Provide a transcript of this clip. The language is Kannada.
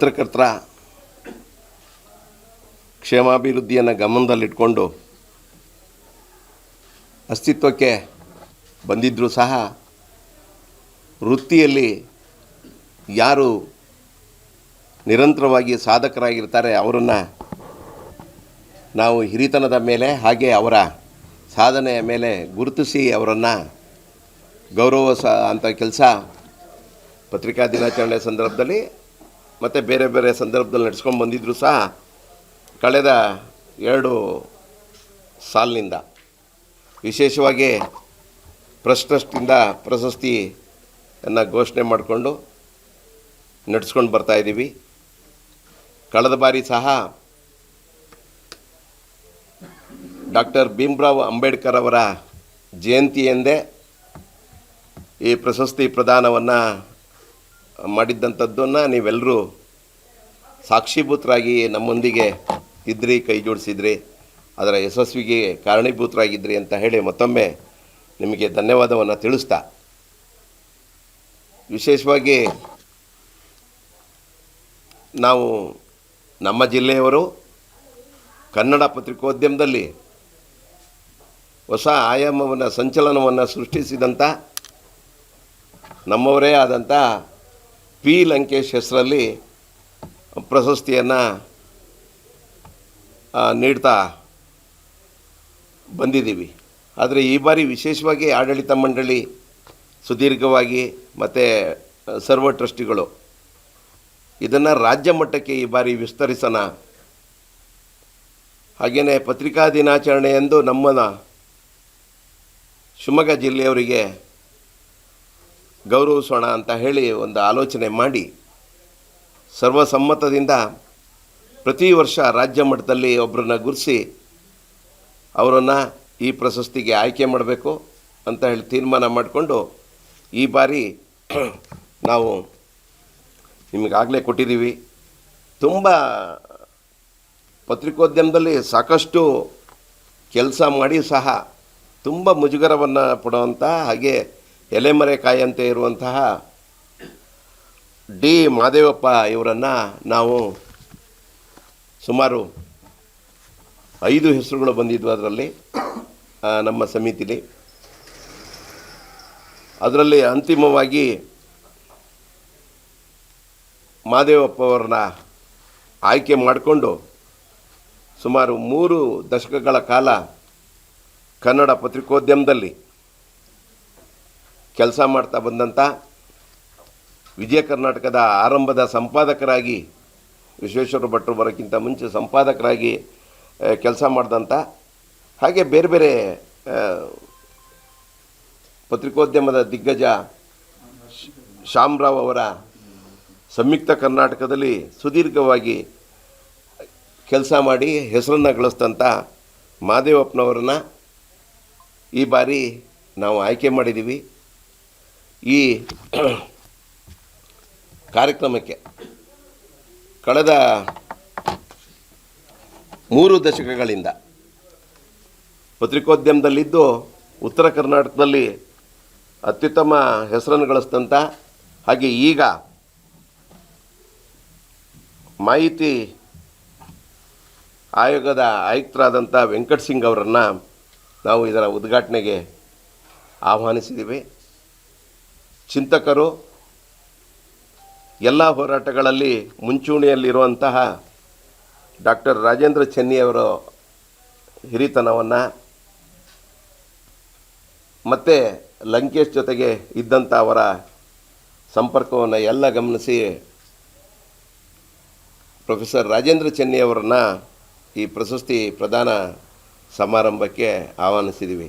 ಪತ್ರಕರ್ತರ ಕ್ಷೇಮಾಭಿವೃದ್ಧಿಯನ್ನು ಗಮನದಲ್ಲಿಟ್ಕೊಂಡು ಅಸ್ತಿತ್ವಕ್ಕೆ ಬಂದಿದ್ದರೂ ಸಹ ವೃತ್ತಿಯಲ್ಲಿ ಯಾರು ನಿರಂತರವಾಗಿ ಸಾಧಕರಾಗಿರ್ತಾರೆ ಅವರನ್ನು ನಾವು ಹಿರಿತನದ ಮೇಲೆ ಹಾಗೆ ಅವರ ಸಾಧನೆಯ ಮೇಲೆ ಗುರುತಿಸಿ ಅವರನ್ನು ಅಂಥ ಕೆಲಸ ಪತ್ರಿಕಾ ದಿನಾಚರಣೆ ಸಂದರ್ಭದಲ್ಲಿ ಮತ್ತು ಬೇರೆ ಬೇರೆ ಸಂದರ್ಭದಲ್ಲಿ ನಡೆಸ್ಕೊಂಡು ಬಂದಿದ್ದರೂ ಸಹ ಕಳೆದ 2 ಸಾಲಿನಿಂದ ವಿಶೇಷವಾಗಿ ಟ್ರಸ್ಟಿಂದ ಪ್ರಶಸ್ತಿಯನ್ನು ಘೋಷಣೆ ಮಾಡಿಕೊಂಡು ನಡೆಸ್ಕೊಂಡು ಬರ್ತಾಯಿದ್ದೀವಿ. ಕಳೆದ ಬಾರಿ ಸಹ ಡಾಕ್ಟರ್ ಭೀಮರಾವ್ ಅಂಬೇಡ್ಕರ್ ಅವರ ಜಯಂತಿಯೆಂದೇ ಈ ಪ್ರಶಸ್ತಿ ಪ್ರದಾನವನ್ನು ಮಾಡಿದ್ದಂಥದ್ದನ್ನು ನೀವೆಲ್ಲರೂ ಸಾಕ್ಷೀಭೂತರಾಗಿ ನಮ್ಮೊಂದಿಗೆ ಇದ್ರಿ, ಕೈ ಜೋಡಿಸಿದ್ರಿ, ಅದರ ಯಶಸ್ವಿಗೆ ಕಾರಣೀಭೂತರಾಗಿದ್ರಿ ಅಂತ ಹೇಳಿ ಮತ್ತೊಮ್ಮೆ ನಿಮಗೆ ಧನ್ಯವಾದವನ್ನು ತಿಳಿಸ್ತಾ, ವಿಶೇಷವಾಗಿ ನಾವು ನಮ್ಮ ಜಿಲ್ಲೆಯವರು ಕನ್ನಡ ಪತ್ರಿಕೋದ್ಯಮದಲ್ಲಿ ಹೊಸ ಆಯಾಮವನ್ನು ಸಂಚಲನವನ್ನು ಸೃಷ್ಟಿಸಿದಂಥ ನಮ್ಮವರೇ ಆದಂಥ ಪಿ ಲಂಕೇಶ್ ಹೆಸರಲ್ಲಿ ಪ್ರಶಸ್ತಿಯನ್ನು ನೀಡ್ತಾ ಬಂದಿದ್ದೀವಿ. ಆದರೆ ಈ ಬಾರಿ ವಿಶೇಷವಾಗಿ ಆಡಳಿತ ಮಂಡಳಿ ಸುದೀರ್ಘವಾಗಿ ಮತ್ತು ಸರ್ವ ಟ್ರಸ್ಟಿಗಳು ಇದನ್ನು ರಾಜ್ಯ ಮಟ್ಟಕ್ಕೆ ಈ ಬಾರಿ ವಿಸ್ತರಿಸೋಣ, ಹಾಗೆಯೇ ಪತ್ರಿಕಾ ದಿನಾಚರಣೆಯಂದು ನಮ್ಮನ್ನು ಶಿವಮೊಗ್ಗ ಜಿಲ್ಲೆಯವರಿಗೆ ಗೌರವಿಸೋಣ ಅಂತ ಹೇಳಿ ಒಂದು ಆಲೋಚನೆ ಮಾಡಿ ಸರ್ವಸಮ್ಮತದಿಂದ ಪ್ರತಿ ವರ್ಷ ರಾಜ್ಯ ಮಟ್ಟದಲ್ಲಿ ಒಬ್ಬರನ್ನ ಗುರುತಿಸಿ ಅವರನ್ನು ಈ ಪ್ರಶಸ್ತಿಗೆ ಆಯ್ಕೆ ಮಾಡಬೇಕು ಅಂತ ಹೇಳಿ ತೀರ್ಮಾನ ಮಾಡಿಕೊಂಡು ಈ ಬಾರಿ ನಾವು ನಿಮಗಾಗಲೇ ಕೊಟ್ಟಿದ್ದೀವಿ. ತುಂಬ ಪತ್ರಿಕೋದ್ಯಮದಲ್ಲಿ ಸಾಕಷ್ಟು ಕೆಲಸ ಮಾಡಿ ಸಹ ತುಂಬ ಮುಜುಗರವನ್ನು ಪಡುವಂಥ ಹಾಗೆ ಎಲೆಮರೆಕಾಯಿಯಂತೆ ಇರುವಂತಹ ಡಿ ಮಾದೇವಪ್ಪ ಇವರನ್ನು ನಾವು ಸುಮಾರು 5 ಹೆಸರುಗಳು ಬಂದಿದ್ವು ಅದರಲ್ಲಿ ನಮ್ಮ ಸಮಿತಿಲಿ. ಅದರಲ್ಲಿ ಅಂತಿಮವಾಗಿ ಮಾದೇವಪ್ಪ ಅವರನ್ನ ಆಯ್ಕೆ ಮಾಡಿಕೊಂಡು ಸುಮಾರು 3 ದಶಕಗಳ ಕಾಲ ಕನ್ನಡ ಪತ್ರಿಕೋದ್ಯಮದಲ್ಲಿ ಕೆಲಸ ಮಾಡ್ತಾ ಬಂದಂಥ ವಿಜಯ ಕರ್ನಾಟಕದ ಆರಂಭದ ಸಂಪಾದಕರಾಗಿ, ವಿಶ್ವೇಶ್ವರ ಭಟ್ರು ಬರೋಕ್ಕಿಂತ ಮುಂಚೆ ಸಂಪಾದಕರಾಗಿ ಕೆಲಸ ಮಾಡಿದಂಥ ಹಾಗೆ ಬೇರೆ ಬೇರೆ ಪತ್ರಿಕೋದ್ಯಮದ ದಿಗ್ಗಜ ಶ್ಯಾಮರಾವ್ ಅವರ ಸಂಯುಕ್ತ ಕರ್ನಾಟಕದಲ್ಲಿ ಸುದೀರ್ಘವಾಗಿ ಕೆಲಸ ಮಾಡಿ ಹೆಸರನ್ನು ಗಳಿಸಿದಂಥ ಮಾದೇವಪ್ಪನವ್ರನ್ನ ಈ ಬಾರಿ ನಾವು ಆಯ್ಕೆ ಮಾಡಿದ್ದೀವಿ. ಈ ಕಾರ್ಯಕ್ರಮಕ್ಕೆ ಕಳೆದ 3 ದಶಕಗಳಿಂದ ಪತ್ರಿಕೋದ್ಯಮದಲ್ಲಿದ್ದು ಉತ್ತರ ಕರ್ನಾಟಕದಲ್ಲಿ ಅತ್ಯುತ್ತಮ ಹೆಸರನ್ನು ಗಳಿಸಿದಂಥ ಹಾಗೆ ಈಗ ಮಾಹಿತಿ ಆಯೋಗದ ಆಯುಕ್ತರಾದಂಥ ವೆಂಕಟ್ ಸಿಂಗ್ ಅವರನ್ನು ನಾವು ಇದರ ಉದ್ಘಾಟನೆಗೆ ಆಹ್ವಾನಿಸಿದ್ದೀವಿ. ಚಿಂತಕರು, ಎಲ್ಲ ಹೋರಾಟಗಳಲ್ಲಿ ಮುಂಚೂಣಿಯಲ್ಲಿರುವಂತಹ ಡಾಕ್ಟರ್ ರಾಜೇಂದ್ರ ಚೆನ್ನಿಯವರ ಹಿರಿತನವನ್ನು ಮತ್ತು ಲಂಕೇಶ್ ಜೊತೆಗೆ ಇದ್ದಂಥ ಅವರ ಸಂಪರ್ಕವನ್ನು ಎಲ್ಲ ಗಮನಿಸಿ ಪ್ರೊಫೆಸರ್ ರಾಜೇಂದ್ರ ಚೆನ್ನಿಯವರನ್ನು ಈ ಪ್ರಶಸ್ತಿ ಪ್ರದಾನ ಸಮಾರಂಭಕ್ಕೆ ಆಹ್ವಾನಿಸಿದ್ದೀವಿ.